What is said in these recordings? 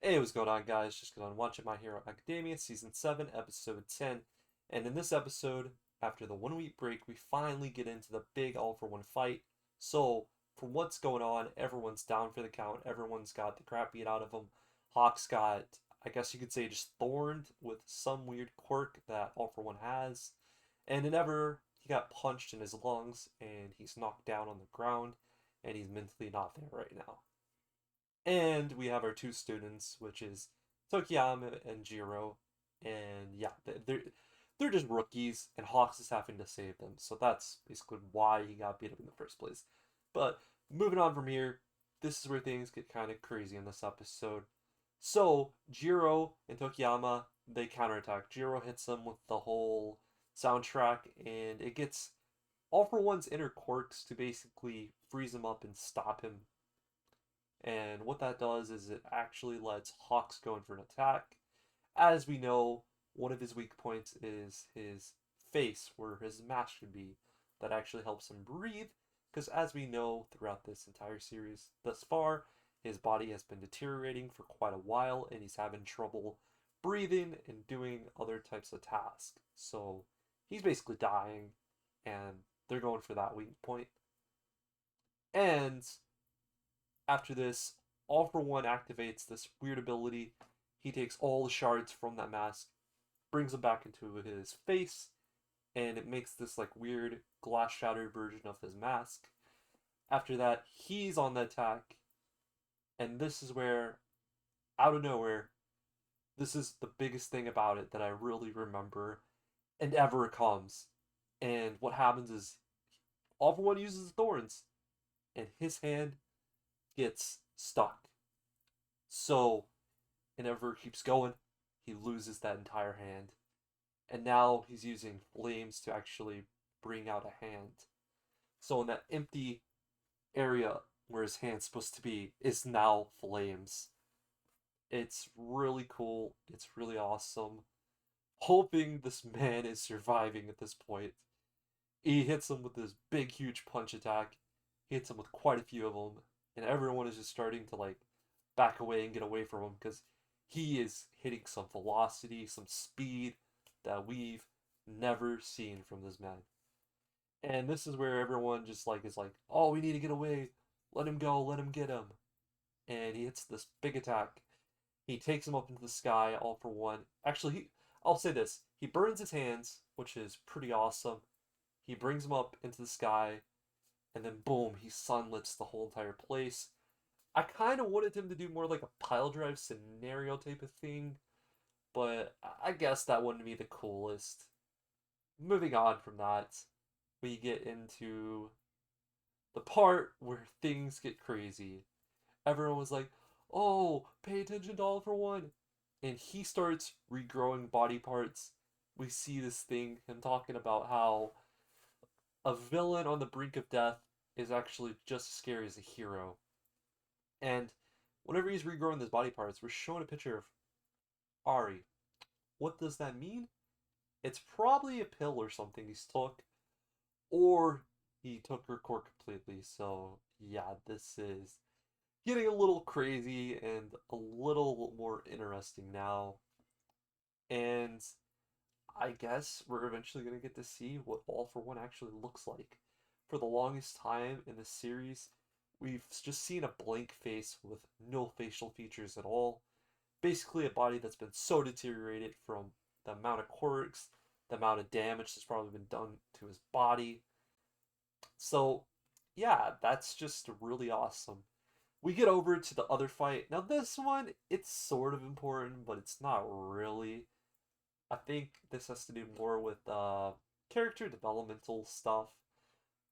Hey, what's going on, guys? Just got on watching My Hero Academia Season 7, Episode 10. And in this episode, after the 1 week break, we finally get into the big All for One fight. So, from what's going on, everyone's down for the count. Everyone's got the crap beat out of them. Hawk's got, I guess you could say, just thorned with some weird quirk that All for One has. And he got punched in his lungs, and he's knocked down on the ground, and he's mentally not there right now. And we have our two students, which is Tokiyama and Jiro. And yeah, they're just rookies, and Hawks is having to save them. So that's basically why he got beat up in the first place. But moving on from here, this is where things get kind of crazy in this episode. So Jiro and Tokiyama they counterattack. Jiro hits them with the whole soundtrack, and it gets All for One's inner quirks to basically freeze him up and stop him, and what that does is it actually lets Hawks go in for an attack. As we know, one of his weak points is his face, where his mask should be. That actually helps him breathe, because as we know throughout this entire series thus far, his body has been deteriorating for quite a while, and he's having trouble breathing and doing other types of tasks. So he's basically dying, and they're going for that weak point. And after this, All for One activates this weird ability. He takes all the shards from that mask, brings them back into his face, and it makes this like weird glass shattered version of his mask. After that, he's on the attack, and this is where, out of nowhere, this is the biggest thing about it that I really remember and ever comes. And what happens is All for One uses the thorns, and his hand gets stuck. So and ever keeps going, he loses that entire hand. And now he's using flames to actually bring out a hand. So in that empty area where his hand's supposed to be is now flames. It's really cool. It's really awesome. Hoping this man is surviving at this point. He hits him with this big, huge punch attack. He hits him with quite a few of them. And everyone is just starting to like back away and get away from him because he is hitting some velocity, some speed that we've never seen from this man. And this is where everyone just like is like, "Oh, we need to get away. Let him go. Let him get him." And he hits this big attack. He takes him up into the sky, All for One. Actually, I'll say this: he burns his hands, which is pretty awesome. He brings him up into the sky, and then boom, he sunlets the whole entire place. I kind of wanted him to do more like a pile drive scenario type of thing, but I guess that wouldn't be the coolest. Moving on from that, we get into the part where things get crazy. Everyone was like, "Oh, pay attention to All for One," and he starts regrowing body parts. We see this thing, him talking about how a villain on the brink of death is actually just as scary as a hero. And whenever he's regrowing his body parts, we're showing a picture of Ari. What does that mean? It's probably a pill or something he's took, or he took her core completely. So yeah, this is getting a little crazy and a little more interesting now. And I guess we're eventually gonna get to see what All for One actually looks like. For the longest time in the series, we've just seen a blank face with no facial features at all. Basically, a body that's been so deteriorated from the amount of quirks, the amount of damage that's probably been done to his body. So, yeah, that's just really awesome. We get over to the other fight. Now, this one, it's sort of important, but it's not really. I think this has to do more with character developmental stuff.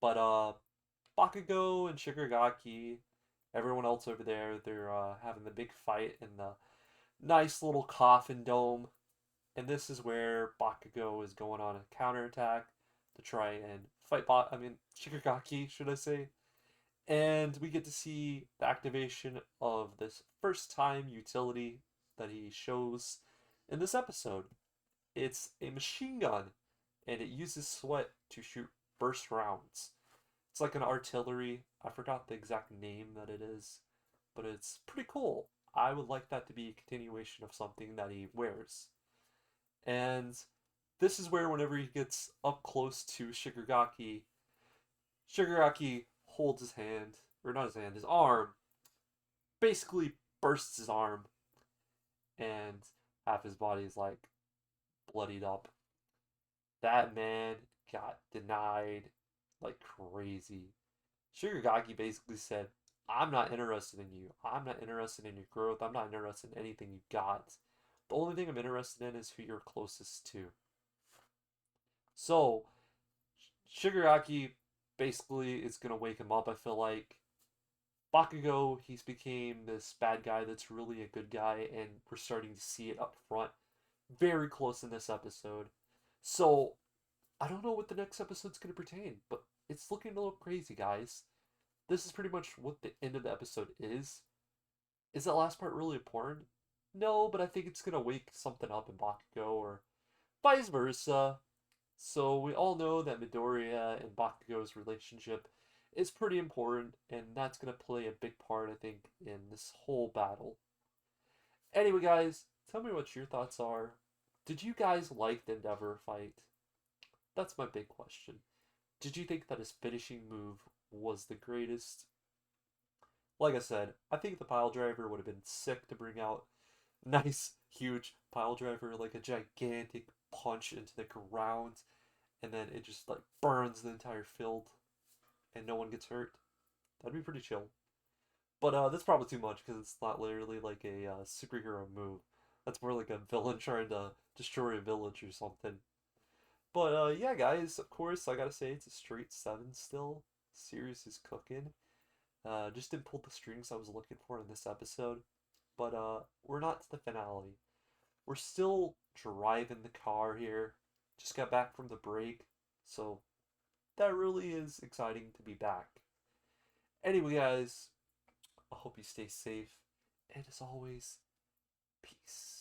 But Bakugo and Shigaraki, everyone else over there, they're having the big fight in the nice little coffin dome. And this is where Bakugo is going on a counterattack to try and fight Shigaraki, should I say. And we get to see the activation of this first time utility that he shows in this episode. It's a machine gun, and it uses sweat to shoot burst rounds. It's like an artillery. I forgot the exact name that it is, but it's pretty cool. I would like that to be a continuation of something that he wears. And this is where whenever he gets up close to Shigaraki, Shigaraki holds his hand, or not his hand, his arm, basically bursts his arm, and half his body is like bloodied up. That man got denied like crazy. Shigaraki basically said, I'm not interested in you. I'm not interested in your growth. I'm not interested in anything you got. The only thing I'm interested in is who you're closest to. So, Shigaraki basically is going to wake him up, I feel like. Bakugo, he's became this bad guy that's really a good guy, and we're starting to see it up front very close in this episode. So, I don't know what the next episode's going to pertain, but it's looking a little crazy, guys. This is pretty much what the end of the episode is. Is that last part really important? No, but I think it's going to wake something up in Bakugo, or vice versa. So we all know that Midoriya and Bakugo's relationship is pretty important, and that's going to play a big part, I think, in this whole battle. Anyway, guys, tell me what your thoughts are. Did you guys like the Endeavor fight? That's my big question. Did you think that his finishing move was the greatest? Like I said, I think the pile driver would have been sick to bring out. Nice, huge pile driver, like a gigantic punch into the ground, and then it just like burns the entire field, and no one gets hurt. That'd be pretty chill. But that's probably too much because it's not literally like a superhero move. That's more like a villain trying to destroy a village or something. But yeah, guys, of course, I gotta say it's a straight 7 still. Series is cooking. Just didn't pull the strings I was looking for in this episode. But we're not to the finale. We're still driving the car here. Just got back from the break. So that really is exciting to be back. Anyway, guys, I hope you stay safe. And as always, peace.